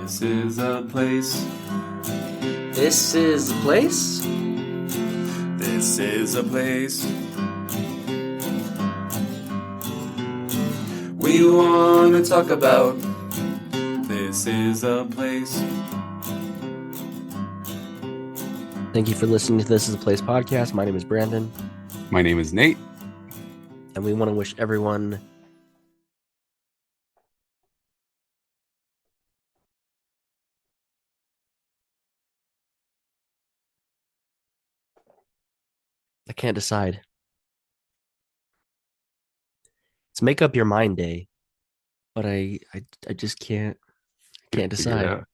This is a place. This is the place? This is a place. We want to talk about. This is a place. Thank you for listening to This is a Place podcast. My name is Brandon. My name is Nate. And we want to wish everyone I can't decide. It's make up your mind day, but I just can't Figure it decide. out.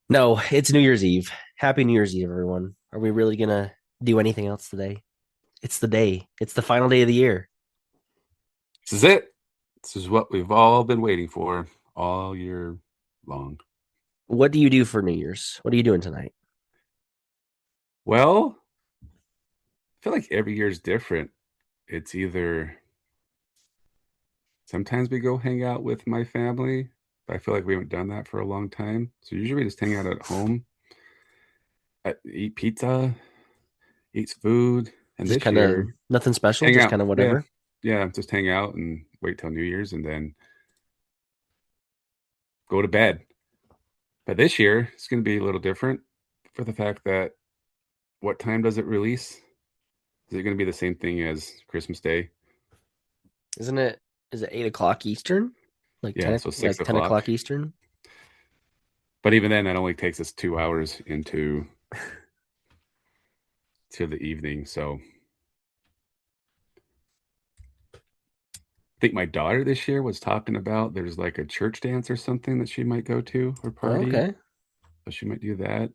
No, it's New Year's Eve. Happy New Year's Eve, everyone. Are we really gonna do anything else today? It's the day. It's the final day of the year. This is it. This is what we've all been waiting for all year long. What do you do for New Year's? What are you doing tonight? Well, I feel like every year is different. It's either sometimes we go hang out with my family, but I feel like we haven't done that for a long time. So usually we just hang out at home, eat pizza, eat food, and Just this kind of year nothing special, hang just out. kind of whatever. Yeah, just hang out and wait till New Year's and then go to bed. But this year it's going to be a little different for the fact that what time does it release? Is it going to be the same thing as Christmas Day? Isn't it? Is it 8 o'clock Eastern? Like Yeah, 10, so 6 like 10 o'clock. o'clock Eastern? But even then, that only takes us 2 hours into the evening. So I think my daughter this year was talking about there's like a church dance or something that she might go to or party. Okay. So she might do that.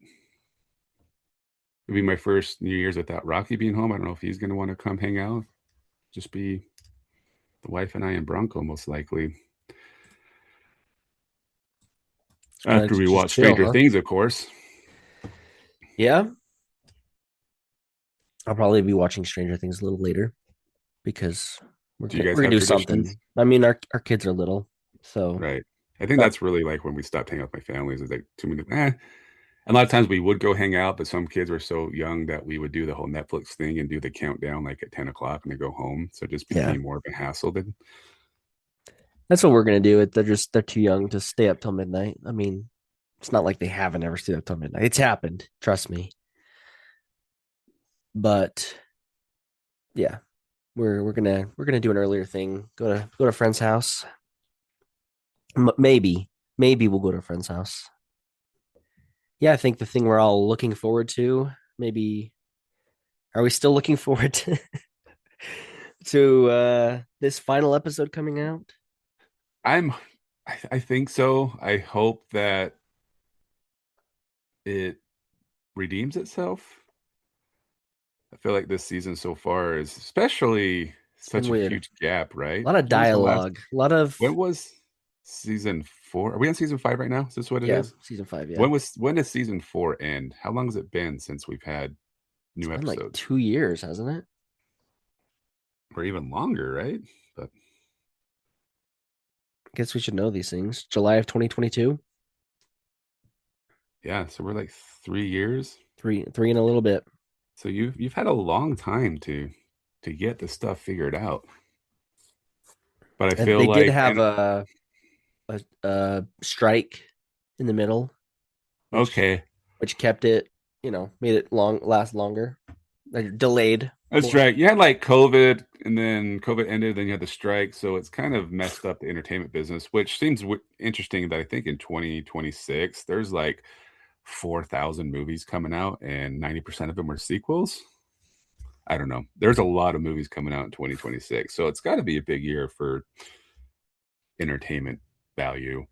It'll be my first New Year's without Rocky being home. I don't know if he's going to want to come hang out. Just be the wife and I and Bronco, most likely. After we watch Stranger Things, of course. Yeah. I'll probably be watching Stranger Things a little later because we're Do you gonna guys have do traditions? something. I mean, our kids are little, so Right. I think that's really like when we stopped hanging out with my family. Is like too many. And a lot of times we would go hang out, but some kids were so young that we would do the whole Netflix thing and do the countdown like at 10 o'clock and they go home. So it just became more of a hassle. Then that's what we're gonna do. They're too young to stay up till midnight. I mean, it's not like they haven't ever stayed up till midnight. It's happened, trust me. But yeah, we're gonna do an earlier thing. Go to a friend's house. Maybe we'll go to a friend's house. Yeah, I think the thing we're all looking forward to. Maybe are we still looking forward to this final episode coming out? I think so. I hope that it redeems itself. I feel like this season so far is especially such Been a weird. huge gap, A right? lot of When was the last? dialogue. A lot of When was season 4? Are we on season 5 right now? Is this what it is? season 5. Yeah, When does season 4 end? How long has it been since we've had it's new been like episodes? 2 years, hasn't it? Or even longer, right? But I guess we should know these things. July of 2022. yeah, so we're like 3 years. Three and a little bit. So you've had a long time to get the stuff figured out. But I And feel they did like, have and a strike in the middle, okay, which kept it, made it last longer. Delayed that's more. right. You had like COVID, and then COVID ended, then you had the strike, so it's kind of messed up the entertainment business, which seems interesting that I think in 2026 there's like 4,000 movies coming out, and 90% of them are sequels. I don't know. There's a lot of movies coming out in 2026, so it's got to be a big year for entertainment value.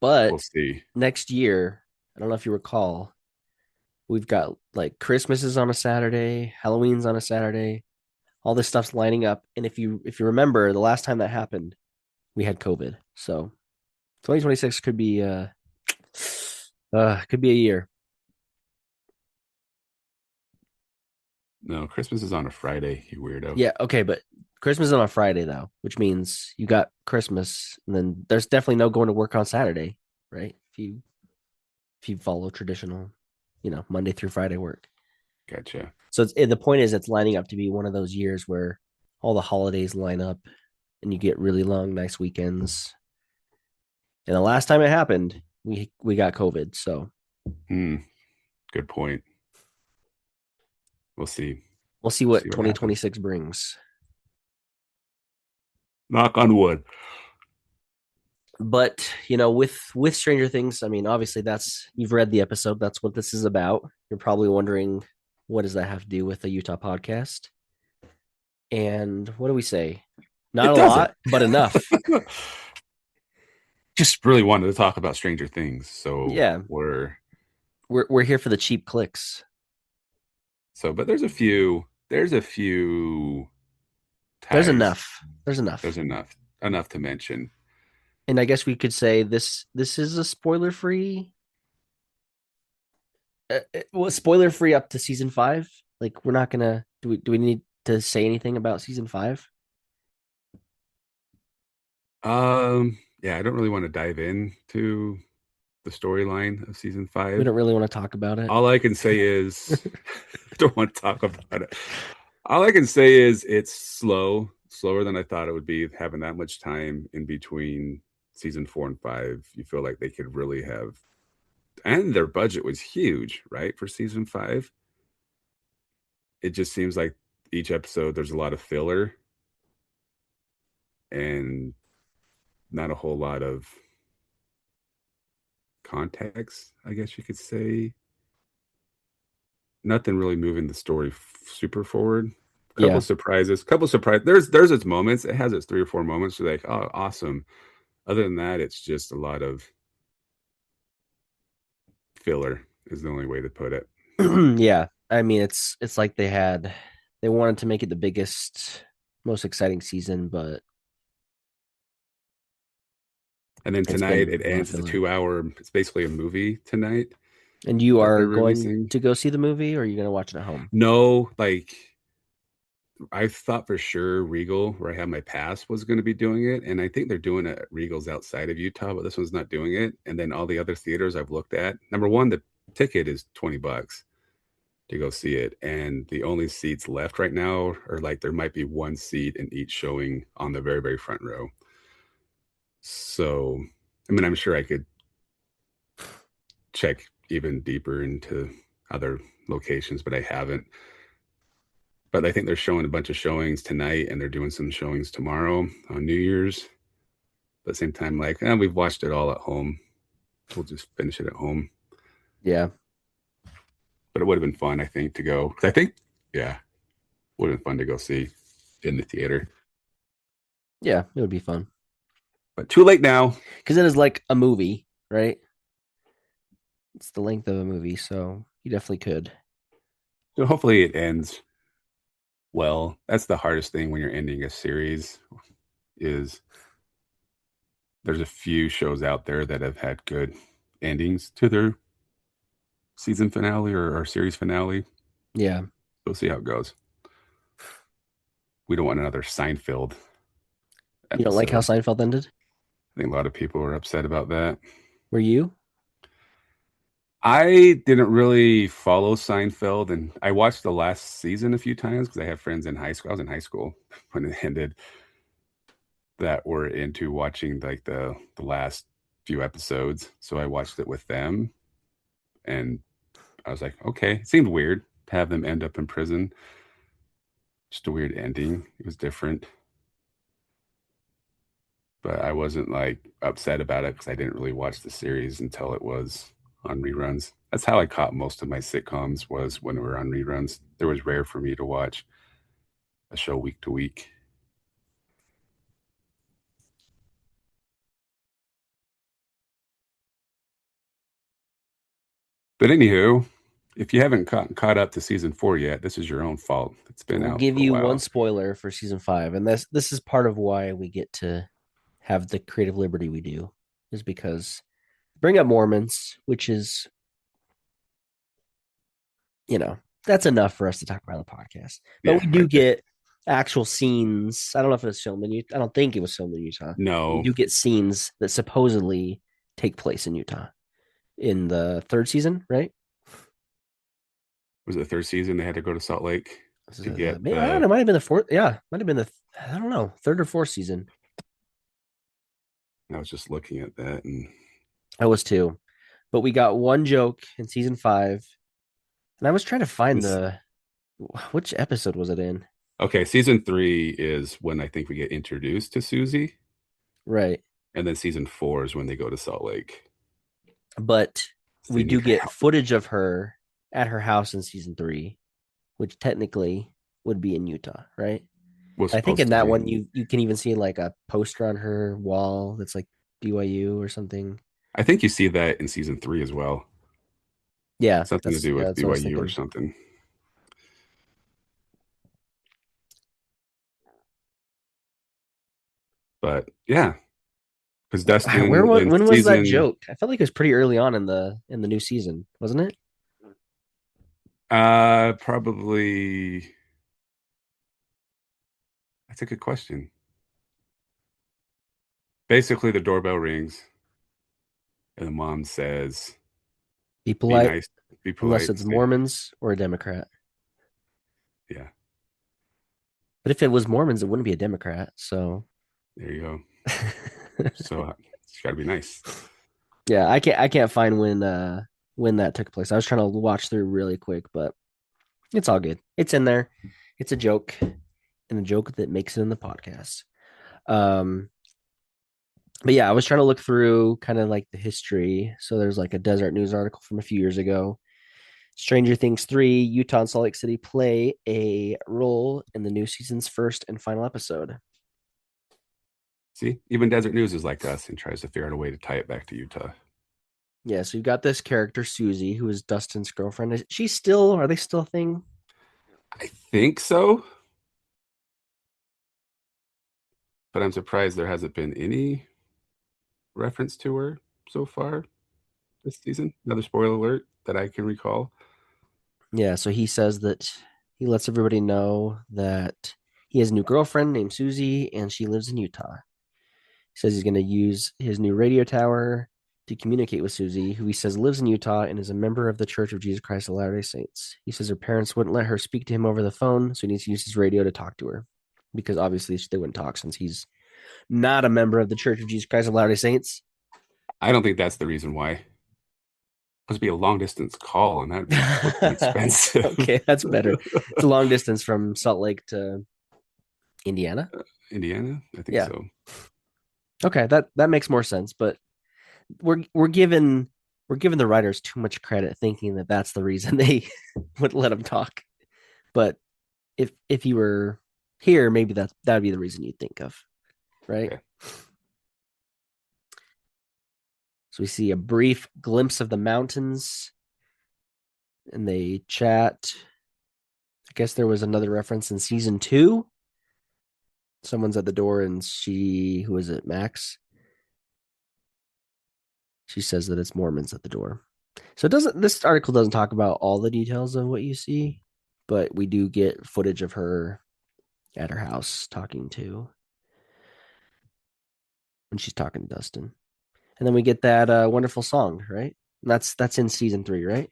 We'll But see. next year, I don't know if you recall, we've got like Christmas is on a Saturday, Halloween's on a Saturday, all this stuff's lining up. And if you remember, the last time that happened, we had COVID. So 2026 could be a year. No, Christmas is on a Friday, you weirdo. Yeah, okay, but Christmas is on a Friday though, which means you got Christmas, and then there's definitely no going to work on Saturday, right? If you follow traditional, Monday through Friday work. Gotcha. So the point is, it's lining up to be one of those years where all the holidays line up, and you get really long, nice weekends. And the last time it happened, we got COVID, so Hmm. Good point. We'll see. we'll see We'll what see what happens. 2026 brings. Knock on wood. But with Stranger Things, I mean, obviously that's you've read the episode. That's what this is about. You're probably wondering, what does that have to do with the Utah podcast? And what do we say? Not It a doesn't. lot, but enough. Just really wanted to talk about Stranger Things. Yeah, we're here for the cheap clicks. But there's a few There's tags. enough. There's There's enough. enough to mention. And I guess we could say this is a spoiler free. Well, spoiler free up to season 5. Like we're not gonna do we need to say anything about season 5? Yeah, I don't really want to dive into the storyline of season We 5. don't really want to talk about it. All I can say is I don't want to talk about it. All I can say is it's slower than I thought it would be, having that much time in between season 4 and 5. You feel like they could really have, and their budget was huge, right? For season 5. It just seems like each episode there's a lot of filler and not a whole lot of context, I guess you could say. Nothing really moving the story super forward. Couple Yeah. surprises, couple surprise. There's its moments. It has its 3 or 4 moments. You're like, oh, awesome. Other than that, it's just a lot of filler. Is the only way to put it. Yeah. I mean, it's like they wanted to make it the biggest, most exciting season, but And then it's tonight been it a lot of ends the filler. 2 hour. It's basically a movie tonight And you that are they're going releasing. to go see the movie, or are you going to watch it at home? No, like I thought for sure Regal, where I have my pass, was going to be doing it, and I think they're doing it at Regal's outside of Utah, but this one's not doing it. And then all the other theaters I've looked at, number one, the ticket is $20 to go see it, and the only seats left right now are like there might be one seat in each showing on the very very front row. So, I mean, I'm sure I could check even deeper into other locations, but I haven't. But I think they're showing a bunch of showings tonight, and they're doing some showings tomorrow on New Year's. But at the same time, like, we've watched it all at home. We'll just finish it at home. Yeah. But it would have been fun, I think, to go. 'Cause I think, yeah, would have been fun to go see in the theater. Yeah, it would be fun. But too late now. Because it is like a movie, right? It's the length of a movie, so you definitely could. So hopefully it ends well. That's the hardest thing when you're ending a series is there's a few shows out there that have had good endings to their season finale or series finale. Yeah. We'll see how it goes. We don't want another Seinfeld You don't like how episode. Seinfeld ended? I think a lot of people are upset about that. Were you? I didn't really follow Seinfeld, and I watched the last season a few times because I have friends in high school. I was in high school when it ended that were into watching like the last few episodes. So I watched it with them, and I was like, okay, it seemed weird to have them end up in prison. Just a weird ending. It was different, but I wasn't like upset about it because I didn't really watch the series until it was on reruns. That's how I caught most of my sitcoms, was when we were on reruns. It was rare for me to watch a show week to week. But anywho, if you haven't caught up to season 4 yet, this is your own fault. It's been We'll out give for a you one while. spoiler for season 5, and this is part of why we get to have the creative liberty we do, is because bring up Mormons, which is, that's enough for us to talk about the podcast. But Yeah, we do right there. get actual scenes. I don't know if it was filmed in Utah. I don't think it was filmed in Utah. You No, do get scenes that supposedly take place in Utah in the third season, right? was it the third season? They had to go to Salt Lake to get Maybe, I don't the. know. It might have been the fourth. Yeah, might have been the. I don't know, third or fourth season. I was just looking at that, and I was too, but we got one joke in season 5, and I was trying to find this. the which episode was it in? Okay, season 3 is when I think we get introduced to Susie, Right, and then season 4 is when they go to Salt Lake. but we They do need her get help. footage of her at her house in season 3, which technically would be in Utah, right? Was I think in supposed to that be. one you can even see like a poster on her wall that's like BYU or something. I think you see that in season 3 as well. Yeah, Something to do with that's what I was BYU or thinking. something. But yeah, because Dustin in When was that season joke? I felt like it was pretty early on in the new season, wasn't it? probably that's a good question. Basically, the doorbell rings and the mom says, Be "Be polite, nice, be unless polite, it's stay." Mormons or a Democrat. Yeah, But if it was Mormons, it wouldn't be a Democrat. So there you go. So it's got to be nice. yeah, I can't find when that took place. I was trying to watch through really quick, but it's all good. It's in there. It's a joke, and a joke that makes it in the podcast. Um, but yeah, I was trying to look through kind of like the history. So there's like a Desert News article from a few years ago. Stranger Things 3, Utah and Salt Lake City play a role in the new season's first and final episode. See, even Desert News is like us and tries to figure out a way to tie it back to Utah. Yeah, so you've got this character, Susie, who is Dustin's girlfriend. Is she still, are they still a thing? I think so, but I'm surprised there hasn't been any reference to her so far this season. Another spoiler alert that I can recall. Yeah, so he says that he lets everybody know that he has a new girlfriend named Susie and she lives in Utah. He says he's going to use his new radio tower to communicate with Susie, who he says lives in Utah and is a member of the Church of Jesus Christ of Latter-day Saints. He says her parents wouldn't let her speak to him over the phone, so he needs to use his radio to talk to her because obviously they wouldn't talk since he's not a member of the Church of Jesus Christ of Latter-day Saints. I don't think that's the reason why. Supposed to be a long distance call, and that'd be flipping expensive. Okay, that's better. It's a long distance from Salt Lake to Indiana. Indiana, I think Yeah. so. Okay, that makes more sense. But we're given we're giving the writers too much credit, thinking that that's the reason they would let him talk. But if you were here, maybe that'd be the reason you'd think of, right? Okay. So we see a brief glimpse of the mountains, and they chat. I guess there was another reference in season 2. Someone's at the door, and who is it, Max? She says that it's Mormons at the door. So this article doesn't talk about all the details of what you see, but we do get footage of her at her house talking to when she's talking to Dustin. And then we get that wonderful song, right? And that's in season 3, right?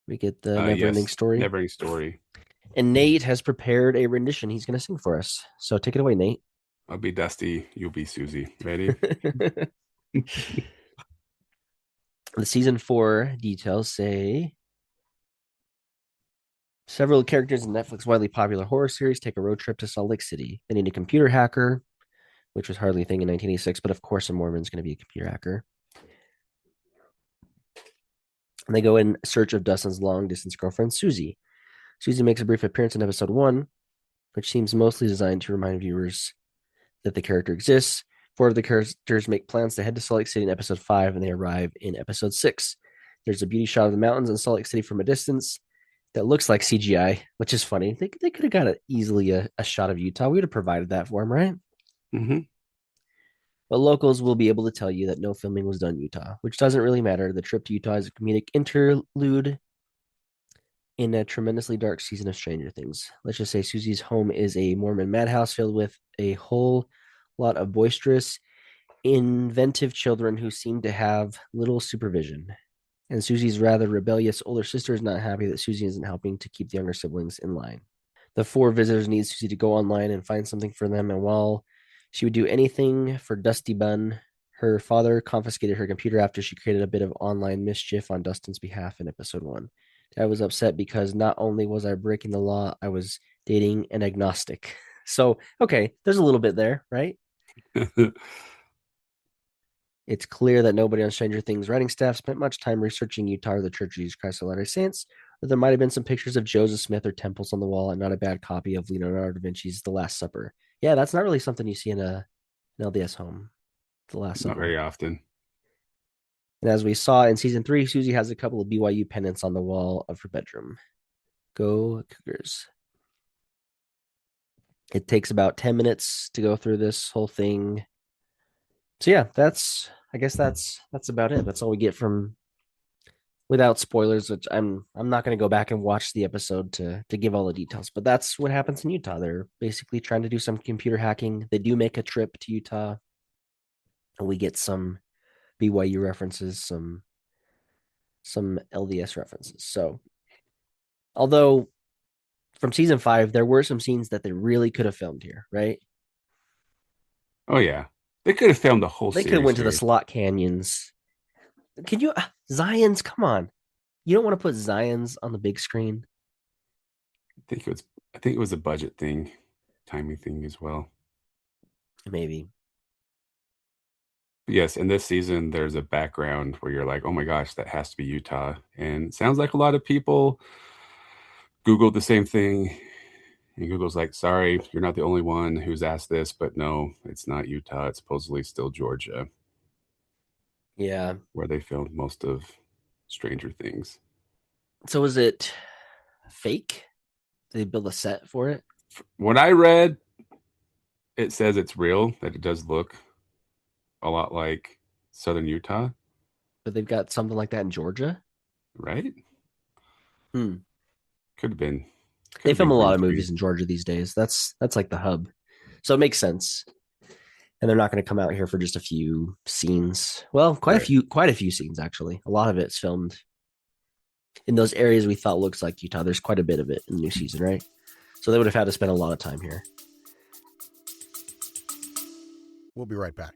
We get the never ending Yes, story. never ending story. And Nate has prepared a rendition he's going to sing for us. So take it away, Nate. I'll be Dusty. You'll be Susie. Ready? The season 4 details say several characters in Netflix widely popular horror series take a road trip to Salt Lake City. They need a computer hacker, which was hardly a thing in 1986, but of course, a Mormon's going to be a computer hacker. And they go in search of Dustin's long distance girlfriend, Susie. Susie makes a brief appearance in episode 1, which seems mostly designed to remind viewers that the character exists. 4 of the characters make plans to head to Salt Lake City in episode 5, and they arrive in episode 6. There's a beauty shot of the mountains in Salt Lake City from a distance that looks like CGI, which is funny. They could have got easily a shot of Utah. We would have provided that for them, right? Mm-hmm. But locals will be able to tell you that no filming was done in Utah, which doesn't really matter. The trip to Utah is a comedic interlude in a tremendously dark season of Stranger Things. Let's just say Susie's home is a Mormon madhouse filled with a whole lot of boisterous, inventive children who seem to have little supervision. And Susie's rather rebellious older sister is not happy that Susie isn't helping to keep the younger siblings in line. The four visitors need Susie to go online and find something for them, and while she would do anything for Dusty Bun, her father confiscated her computer after she created a bit of online mischief on Dustin's behalf in episode 1. Dad was upset because not only was I breaking the law, I was dating an agnostic. So, okay, there's a little bit there, right? It's clear that nobody on Stranger Things writing staff spent much time researching Utah or the Church of Jesus Christ of Latter-day Saints, or there might have been some pictures of Joseph Smith or temples on the wall and not a bad copy of Leonardo da Vinci's The Last Supper. Yeah, that's not really something you see in an LDS home, The Last Not Supper. very often. And as we saw in season 3, Susie has a couple of BYU pennants on the wall of her bedroom. Go Cougars. It takes about 10 minutes to go through this whole thing. So yeah, I guess that's about it. That's all we get from, without spoilers, which I'm not going to go back and watch the episode to give all the details, but that's what happens in Utah. They're basically trying to do some computer hacking. They do make a trip to Utah, and we get some BYU references, some LDS references. So, although from season 5, there were some scenes that they really could have filmed here, right? Oh yeah, they could have filmed the whole They series could have went to here. the slot canyons. Can you Zion's? Come on, you don't want to put Zion's on the big screen. I think it was a budget thing, timing thing as well. Maybe. But yes, in this season, there's a background where you're like, oh my gosh, that has to be Utah. And it sounds like a lot of people Googled the same thing. And Google's like, sorry, you're not the only one who's asked this, but no, it's not Utah. It's supposedly still Georgia. Yeah. Where they filmed most of Stranger Things. So is it fake? Did they build a set for it? What I read, it says it's real, that it does look a lot like southern Utah. But they've got something like that in Georgia? Right? Hmm. Could have been. They film a lot of movies in Georgia these days. That's like the hub. So it makes sense. And they're not going to come out here for just a few scenes. Well, quite a few scenes actually. A lot of it's filmed in those areas we thought looks like Utah. There's quite a bit of it in the new season, right? So they would have had to spend a lot of time here. We'll be right back.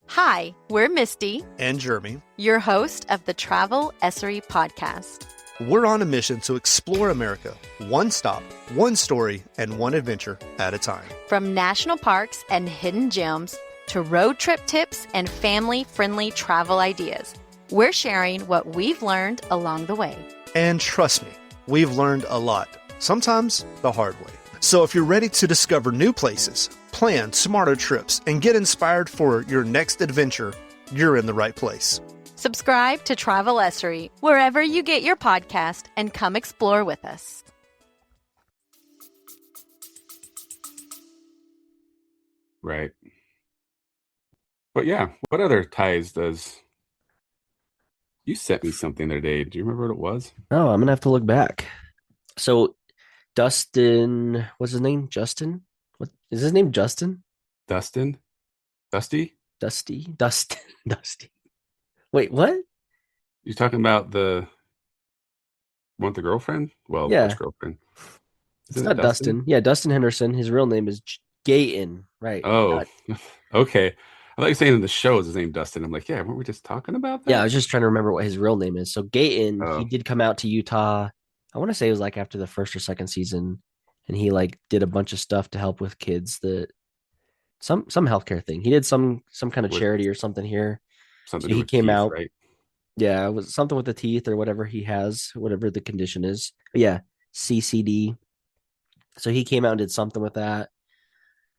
Hi, we're Misty and Jeremy, your host of the Travel Essery podcast. We're on a mission to explore America, one stop, one story, and one adventure at a time. From national parks and hidden gems to road trip tips and family-friendly travel ideas, we're sharing what we've learned along the way. And trust me, we've learned a lot, sometimes the hard way. So if you're ready to discover new places, plan smarter trips, and get inspired for your next adventure, you're in the right place. Subscribe to Travel Essery wherever you get your podcast and come explore with us. Right. But yeah, what other ties does... You sent me something the other day. Do you remember what it was? Oh, I'm going to have to look back. So Dustin, what's his name? Justin? What is his name? Justin? Dustin? Dusty? Dusty? Dustin? Dusty. Wait, what? You talking about the want the girlfriend? Well, yeah. Which girlfriend? It's not Dustin. Yeah, Dustin Henderson. His real name is Gayton, right? Oh, okay. I thought you were saying in the show is his name Dustin. I'm like, yeah, weren't we just talking about that? Yeah, I was just trying to remember what his real name is. So Gayton, he did come out to Utah. I want to say it was like after the first or second season, and he like did a bunch of stuff to help with kids that some healthcare thing. He did some kind of charity or something here. Something so he came teeth, out, right? Yeah, it was something with the teeth or whatever he has, whatever the condition is. But yeah, CCD. So he came out and did something with that.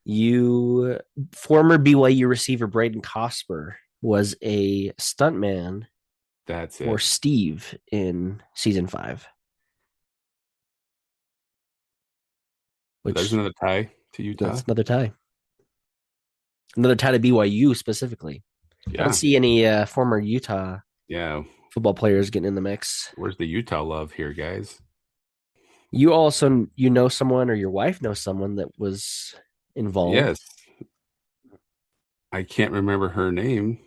Former BYU receiver Braden Cosper was a stuntman. That's it. For Steve in season 5. There's another tie to Utah. That's another tie. Another tie to BYU specifically. Yeah. I don't see any former Utah. Yeah, football players getting in the mix. Where's the Utah love here, guys? You also know someone, or your wife knows someone that was involved. Yes. I can't remember her name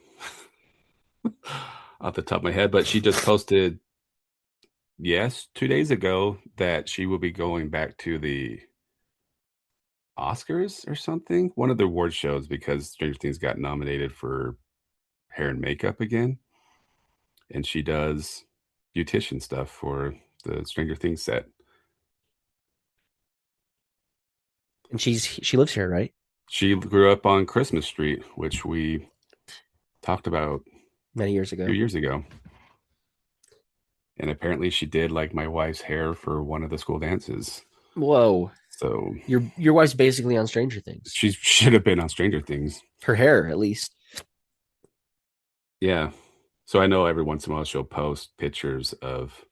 off the top of my head, but she just posted, 2 days ago, that she will be going back to the Oscars or something, one of the award shows, because Stranger Things got nominated for hair and makeup again, and she does beautician stuff for the Stranger Things set. And she lives here, right? She grew up on Christmas Street, which we talked about Many years a ago. few years ago. And apparently she did like my wife's hair for one of the school dances. Whoa. So your wife's basically on Stranger Things. she should have been on Stranger Things. Her hair, at least. Yeah. So I know every once in a while she'll post pictures of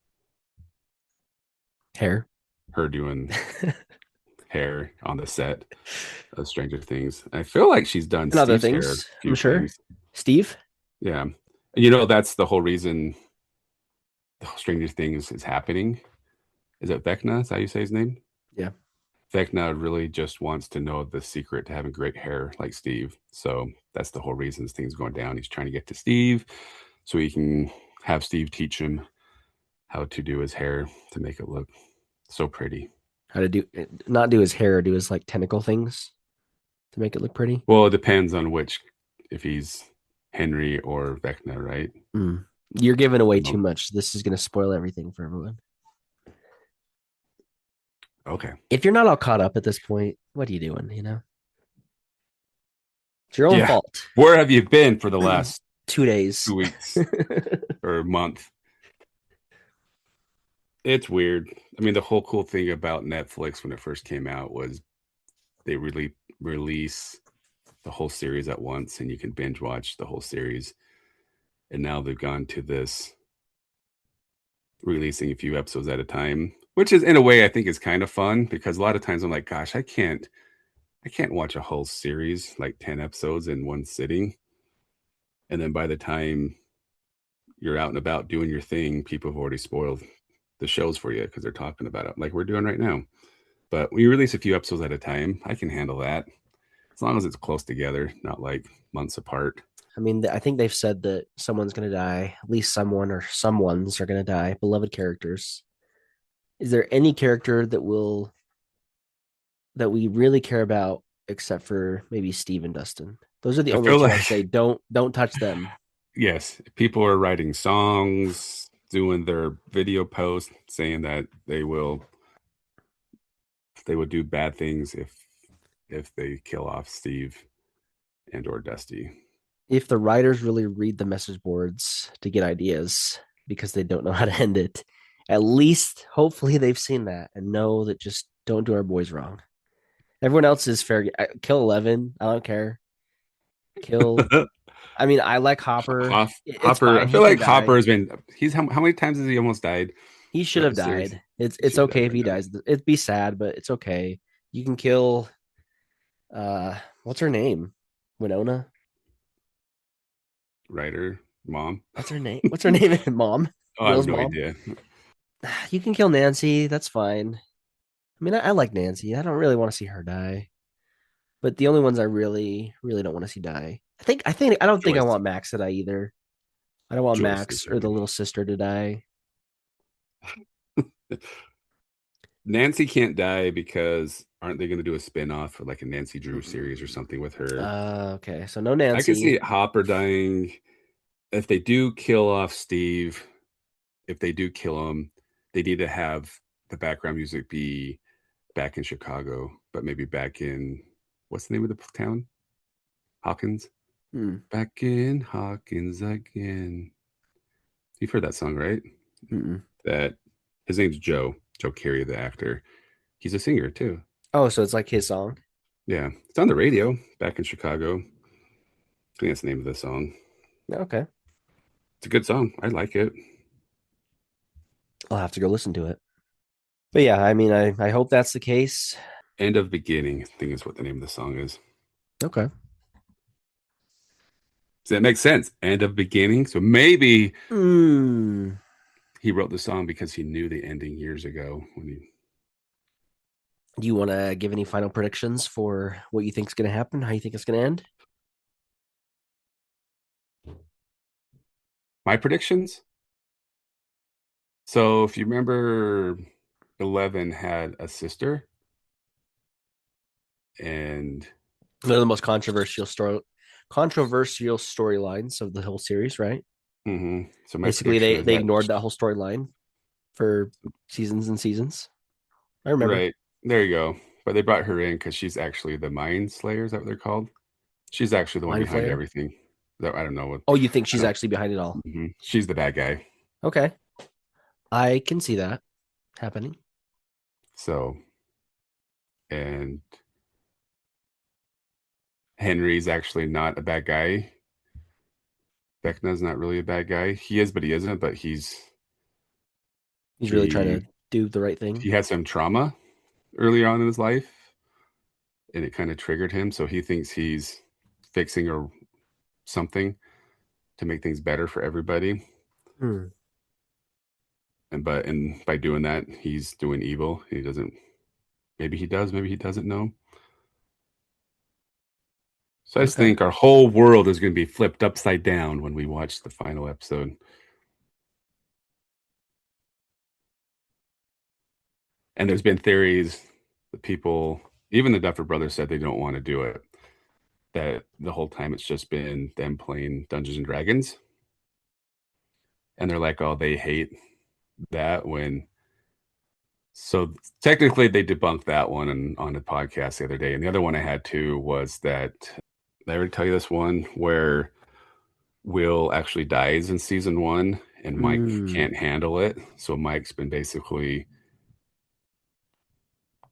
Hair. her doing hair on the set of Stranger Things. I feel like she's done And other Steve's hair things, a few I'm sure. things. Steve? Yeah. And you know, that's the whole reason the Stranger Things is happening. Is it Vecna? Is that how you say his name? Yeah. Vecna really just wants to know the secret to having great hair like Steve. So that's the whole reason this thing's going down. He's trying to get to Steve so he can have Steve teach him how to do his hair to make it look so pretty. How to not do his hair, do his like tentacle things to make it look pretty. Well, it depends on if he's Henry or Vecna, right? You're giving away too much. This is going to spoil everything for everyone. Okay. If you're not all caught up at this point, what are you doing? You know, it's your own fault. Where have you been for the last 2 days, 2 weeks or a month? It's weird. I mean, the whole cool thing about Netflix when it first came out was they really release the whole series at once and you can binge watch the whole series. And now they've gone to this releasing a few episodes at a time, which is in a way I think is kind of fun, because a lot of times I'm like, gosh, I can't watch a whole series, like 10 episodes in one sitting. And then by the time you're out and about doing your thing, people have already spoiled the shows for you because they're talking about it like we're doing right now. But when you release a few episodes at a time, I can handle that as long as it's close together, not like months apart. I mean, I think they've said that someone's going to die. At least someone or someone's are going to die. Beloved characters. Is there any character that we really care about except for maybe Steve and Dustin? Those are the only two I say don't touch them. Yes, people are writing songs, doing their video posts, saying that they would do bad things if they kill off Steve and or Dusty. If the writers really read the message boards to get ideas because they don't know how to end it, at least hopefully they've seen that and know that just don't do our boys wrong. Everyone else is fair. Kill 11. I don't care. Kill. I mean, I like Hopper. Hopper. I feel like Hopper has been. How many times has he almost died? He should have died. It's okay if he dies. It'd be sad, but it's okay. You can kill. What's her name? Winona. Ryder. Mom. What's her name? What's her name? Mom. Oh, I have no idea. You can kill Nancy. That's fine. I mean, I like Nancy. I don't really want to see her die. But the only ones I really, really don't want to see die. I don't think I want Max to die either. I don't want Max or the little sister to die. Nancy can't die because aren't they going to do a spin-off or like a Nancy Drew series or something with her? Okay. So no Nancy. I can see Hopper dying. If they do kill off Steve, if they do kill him, they need to have the background music be back in Chicago, but maybe back in, what's the name of the town? Hawkins. Back in Hawkins again. You've heard that song, right? That his name's Joe Carey, the actor. He's a singer too. Oh, so it's like his song. Yeah, it's on the radio. Back in Chicago. I think that's the name of the song. Okay, it's a good song. I like it. I'll have to go listen to it. But yeah, I mean, I hope that's the case. End of Beginning, I think is what the name of the song is. Okay. Does that make sense? End of beginning. So maybe Mm. he wrote the song because he knew the ending years ago when he. Do you want to give any final predictions for what you think is going to happen? How you think it's going to end? My predictions. So if you remember, 11 had a sister, and One of the most controversial storylines of the whole series, right? So my Basically, prediction they is they that ignored that whole storyline for seasons and seasons. I remember. right there you go. But they brought her in because she's actually the Mind Slayer. Is that what they're called? She's actually the one Mind behind Flayer. everything. I don't know what. Oh, you think I she's don't. actually behind it all? She's the bad guy. Okay, I can see that happening. So, and Henry's actually not a bad guy. Vecna's not really a bad guy. He is, but he isn't. But He's really trying to do the right thing. he had some trauma early on in his life, and it kind of triggered him. So he thinks he's fixing or something to make things better for everybody. Hmm. And by doing that, he's doing evil. He doesn't. Maybe he does. Maybe he doesn't know. So I just Okay. think our whole world is going to be flipped upside down when we watch the final episode. And there's been theories that people, even the Duffer Brothers, said they don't want to do it. That the whole time it's just been them playing Dungeons and Dragons. And they're like, oh, they hate that when. So technically, they debunked that one on the podcast the other day. And the other one I had too was that, did I already tell you this one where Will actually dies in season 1 and Mike can't handle it. So Mike's been basically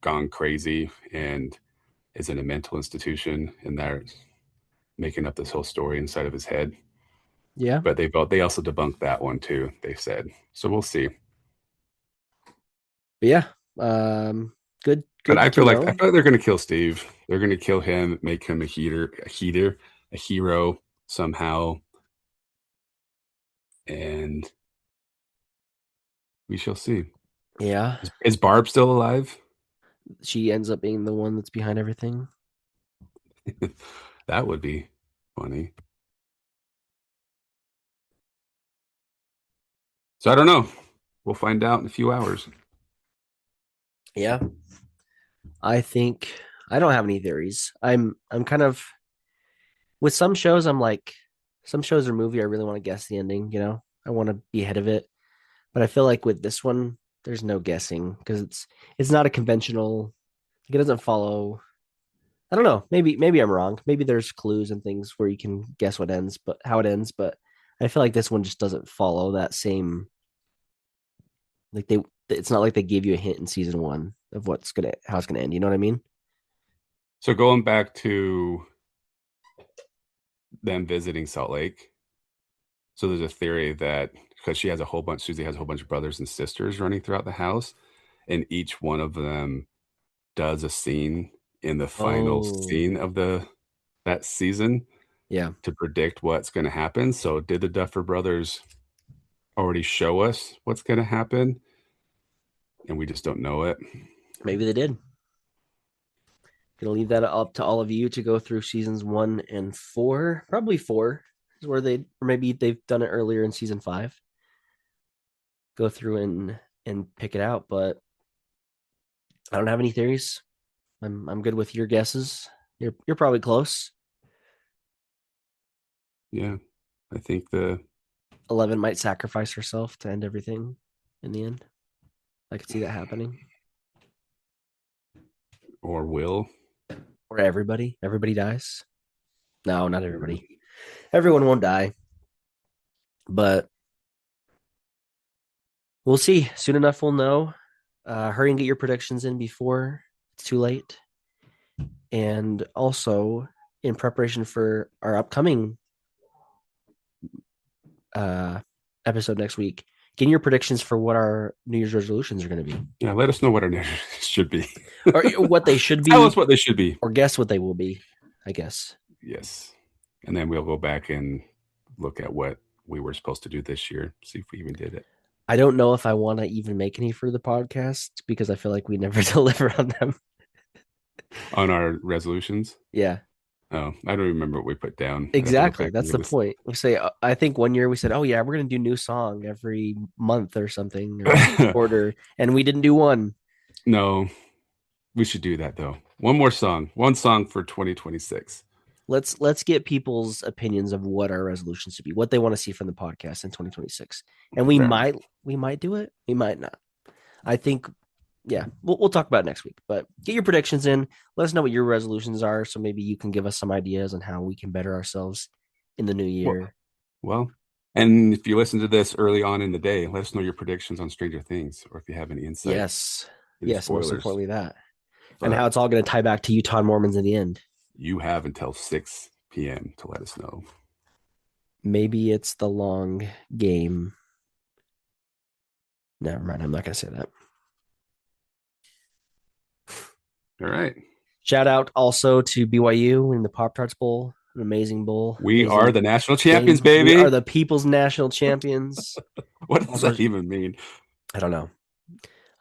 gone crazy and is in a mental institution, and they're making up this whole story inside of his head. Yeah. But they also debunked that one too, they said. So we'll see. But yeah. Good. But I feel know. like they're going to kill Steve. They're going to kill him, make him a hero somehow, and we shall see. Yeah. Is Barb still alive? She ends up being the one that's behind everything. That would be funny. So I don't know. We'll find out in a few hours. Yeah. I think I don't have any theories. I'm kind of with some shows, I'm like, some shows or movie, I really want to guess the ending, you know? I want to be ahead of it. But I feel like with this one, there's no guessing because it's not a conventional, like it doesn't follow. I don't know. Maybe I'm wrong. Maybe there's clues and things where you can guess what ends, but how it ends. But I feel like this one just doesn't follow that same. Like it's not like they gave you a hint in season 1 of how it's gonna end. You know what I mean? So going back to them visiting Salt Lake. So there's a theory that because Susie has a whole bunch of brothers and sisters running throughout the house, and each one of them does a scene in the final scene of that season. Yeah. To predict what's going to happen. So did the Duffer Brothers already show us what's going to happen? And we just don't know it. Maybe they did. Gonna leave that up to all of you to go through seasons 1 and 4. Probably 4 is where or maybe they've done it earlier in season 5. Go through and pick it out, but I don't have any theories. I'm good with your guesses. You're probably close. Yeah, I think the 11 might sacrifice herself to end everything in the end. I could see that happening. Or Will. Or everybody. Everybody dies. No, not everybody. Everyone won't die. But we'll see. Soon enough, we'll know. Hurry and get your predictions in before it's too late. And also, in preparation for our upcoming episode next week, getting your predictions for what our New Year's resolutions are going to be. Yeah, let us know what our New Year's should be. Or what they should be. Tell us what they should be. Or guess what they will be, I guess. Yes. And then we'll go back and look at what we were supposed to do this year, see if we even did it. I don't know if I want to even make any for the podcast because I feel like we never deliver on them. On our resolutions? Yeah, Oh, I don't remember what we put down. exactly. That's the point. We say, I think one year we said, oh, yeah, we're going to do new song every month or something or quarter. And we didn't do one. No, we should do that though. One song for 2026. Let's get people's opinions of what our resolutions should be, what they want to see from the podcast in 2026. And we Fair. might do it. We might not. I think, yeah, we'll talk about it next week, but get your predictions in. Let us know what your resolutions are. So maybe you can give us some ideas on how we can better ourselves in the new year. Well, and if you listen to this early on in the day, let us know your predictions on Stranger Things, or if you have any insight. Yes. any Yes. Most spoilers. importantly that. But And how it's all going to tie back to Utah Mormons in the end. you have until 6 p.m. to let us know. Maybe it's the long game. Never mind. I'm not going to say that. All right. Shout out also to BYU in the Pop-Tarts Bowl. An amazing bowl. We Amazing are the national champions, game. baby. We are the people's national champions. What does Also- that even mean? I don't know.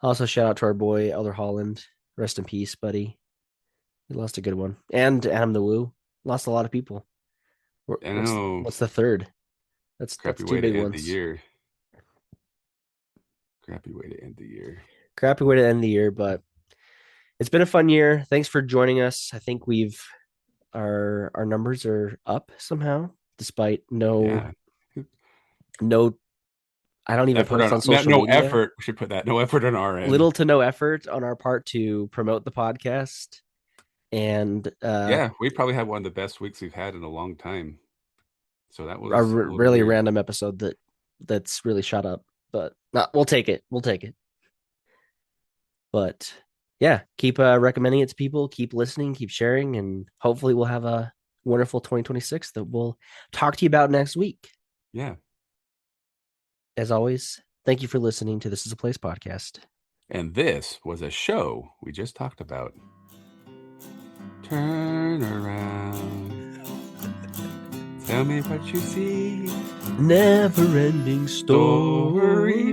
Also, shout out to our boy, Elder Holland. Rest in peace, buddy. He lost a good one. And Adam the Woo. Lost a lot of people. I know. What's the third? That's Crappy two way big to end ones. the year. Crappy way to end the year. Crappy way to end the year, but it's been a fun year. Thanks for joining us. I think our numbers are up somehow, despite no I don't even post on social no media. effort. We should put that. No effort on our end. Little to no effort on our part to promote the podcast. And Yeah, we probably had one of the best weeks we've had in a long time. So that was a little really weird. random episode that's really shot up. But we'll take it. But yeah, keep recommending it to people. Keep listening. Keep sharing, and hopefully we'll have a wonderful 2026 that we'll talk to you about next week. Yeah. As always, thank you for listening to This Is a Place podcast. And this was a show we just talked about. Turn around. Tell me what you see. Never ending story.